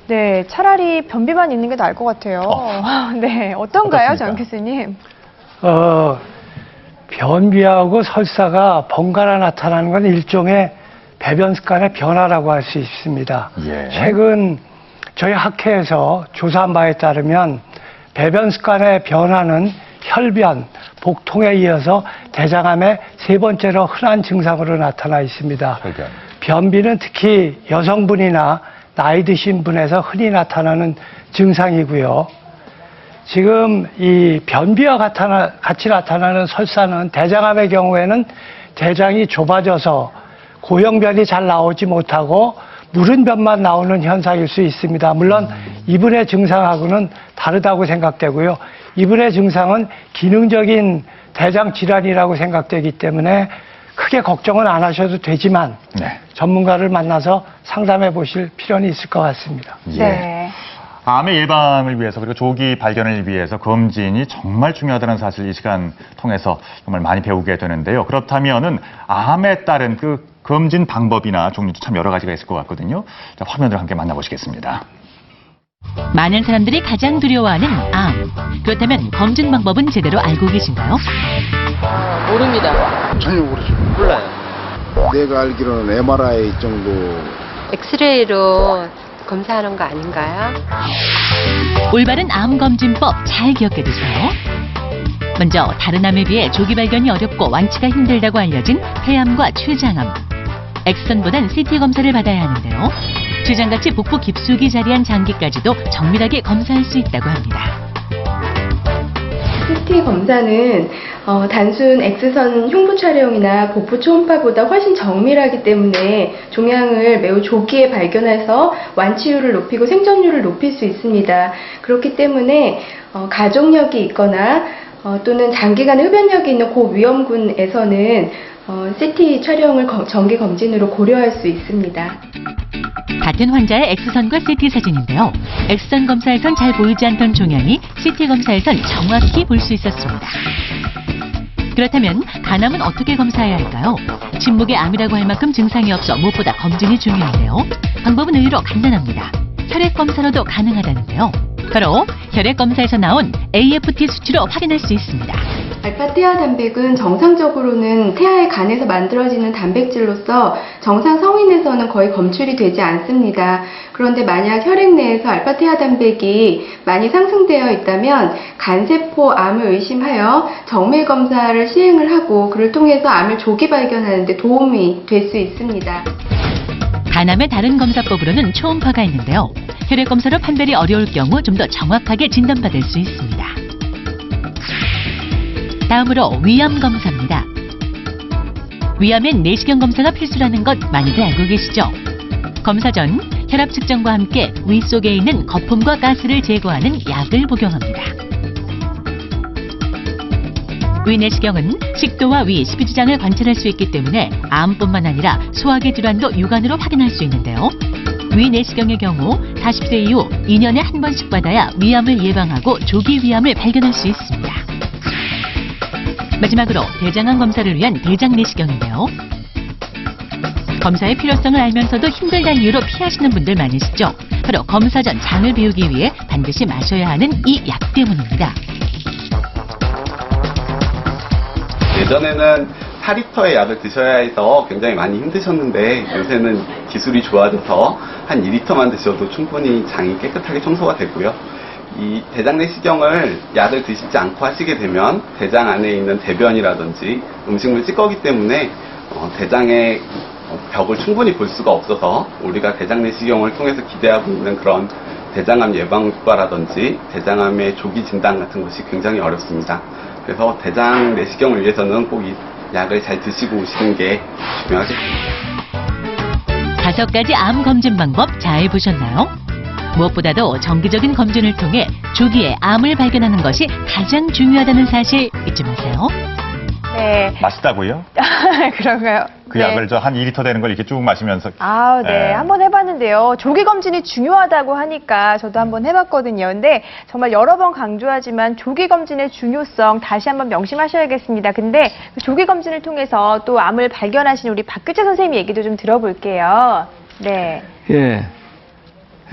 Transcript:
네, 차라리 변비만 있는 게 나을 것 같아요. 네, 어떤가요, 정 어떻습니까? 교수님? 변비하고 설사가 번갈아 나타나는 건 일종의 배변 습관의 변화라고 할 수 있습니다. 예. 최근 저희 학회에서 조사한 바에 따르면 배변 습관의 변화는 혈변, 복통에 이어서 대장암의 세 번째로 흔한 증상으로 나타나 있습니다. 혈변. 변비는 특히 여성분이나 나이 드신 분에서 흔히 나타나는 증상이고요. 지금 이 변비와 같이 나타나는 설사는 대장암의 경우에는 대장이 좁아져서 고형변이 잘 나오지 못하고 무른 변만 나오는 현상일 수 있습니다. 물론 이분의 증상하고는 다르다고 생각되고요. 이분의 증상은 기능적인 대장 질환이라고 생각되기 때문에 크게 걱정은 안 하셔도 되지만 네. 전문가를 만나서 상담해 보실 필요는 있을 것 같습니다. 예. 네. 암의 예방을 위해서 그리고 조기 발견을 위해서 검진이 정말 중요하다는 사실 이 시간 통해서 정말 많이 배우게 되는데요. 그렇다면은 암에 따른 그 검진 방법이나 종류도 참 여러 가지가 있을 것 같거든요. 자, 화면을 함께 만나보시겠습니다. 많은 사람들이 가장 두려워하는 암. 그렇다면 검진 방법은 제대로 알고 계신가요? 모릅니다. 전혀 모르죠. 몰라요. 내가 알기로는 MRI 정도. 엑스레이로 검사하는 거 아닌가요? 올바른 암 검진법 잘 기억해 두세요. 먼저 다른 암에 비해 조기 발견이 어렵고 완치가 힘들다고 알려진 폐암과 췌장암. 엑스선보단 CT 검사를 받아야 하는데요. 췌장같이 복부 깊숙이 자리한 장기까지도 정밀하게 검사할 수 있다고 합니다. CT 검사는 단순 X선 흉부 촬영이나 복부 초음파보다 훨씬 정밀하기 때문에 종양을 매우 조기에 발견해서 완치율을 높이고 생존율을 높일 수 있습니다. 그렇기 때문에 가족력이 있거나 또는 장기간 흡연력이 있는 고위험군에서는 CT 촬영을 정기 검진으로 고려할 수 있습니다. 같은 환자의 X선과 CT 사진인데요. X선 검사에선 잘 보이지 않던 종양이 CT 검사에선 정확히 볼 수 있었습니다. 그렇다면 간암은 어떻게 검사해야 할까요? 침묵의 암이라고 할 만큼 증상이 없어 무엇보다 검진이 중요한데요. 방법은 의외로 간단합니다. 혈액 검사로도 가능하다는데요. 바로 혈액 검사에서 나온 AFT 수치로 확인할 수 있습니다. 알파 태아 단백은 정상적으로는 태아의 간에서 만들어지는 단백질로서 정상 성인에서는 거의 검출이 되지 않습니다. 그런데 만약 혈액 내에서 알파 태아 단백이 많이 상승되어 있다면 간세포 암을 의심하여 정밀 검사를 시행을 하고 그를 통해서 암을 조기 발견하는 데 도움이 될 수 있습니다. 간암의 다른 검사법으로는 초음파가 있는데요. 혈액 검사로 판별이 어려울 경우 좀 더 정확하게 진단받을 수 있습니다. 다음으로 위암 검사입니다. 위암엔 내시경 검사가 필수라는 것 많이들 알고 계시죠? 검사 전 혈압 측정과 함께 위 속에 있는 거품과 가스를 제거하는 약을 복용합니다. 위 내시경은 식도와 위, 십이지장을 관찰할 수 있기 때문에 암뿐만 아니라 소화기 질환도 육안으로 확인할 수 있는데요. 위 내시경의 경우 40세 이후 2년에 한 번씩 받아야 위암을 예방하고 조기 위암을 발견할 수 있습니다. 마지막으로 대장암 검사를 위한 대장 내시경인데요. 검사의 필요성을 알면서도 힘들다는 이유로 피하시는 분들 많으시죠? 바로 검사 전 장을 비우기 위해 반드시 마셔야 하는 이 약 때문입니다. 예전에는 4리터의 약을 드셔야 해서 굉장히 많이 힘드셨는데 요새는 기술이 좋아져서 한 2리터만 드셔도 충분히 장이 깨끗하게 청소가 되고요. 이 대장 내시경을 약을 드시지 않고 하시게 되면 대장 안에 있는 대변이라든지 음식물 찌꺼기 때문에 대장의 벽을 충분히 볼 수가 없어서 우리가 대장 내시경을 통해서 기대하고 있는 그런 대장암 예방 효과라든지 대장암의 조기 진단 같은 것이 굉장히 어렵습니다. 그래서 대장 내시경을 위해서는 꼭 이 약을 잘 드시고 오시는 게 중요하겠습니다. 5가지 암 검진 방법 잘 보셨나요? 무엇보다도 정기적인 검진을 통해 조기에 암을 발견하는 것이 가장 중요하다는 사실 잊지 마세요. 네. 맛있다고요? 그런가요? 그 네. 약을 저 한 2리터 되는 걸 이렇게 쭉 마시면서. 아, 네. 한번 해봤는데요. 조기 검진이 중요하다고 하니까 저도 한번 해봤거든요. 근데 정말 여러 번 강조하지만 조기 검진의 중요성 다시 한번 명심하셔야겠습니다. 근데 그 조기 검진을 통해서 또 암을 발견하신 우리 박규채 선생님 얘기도 좀 들어볼게요. 네. 예.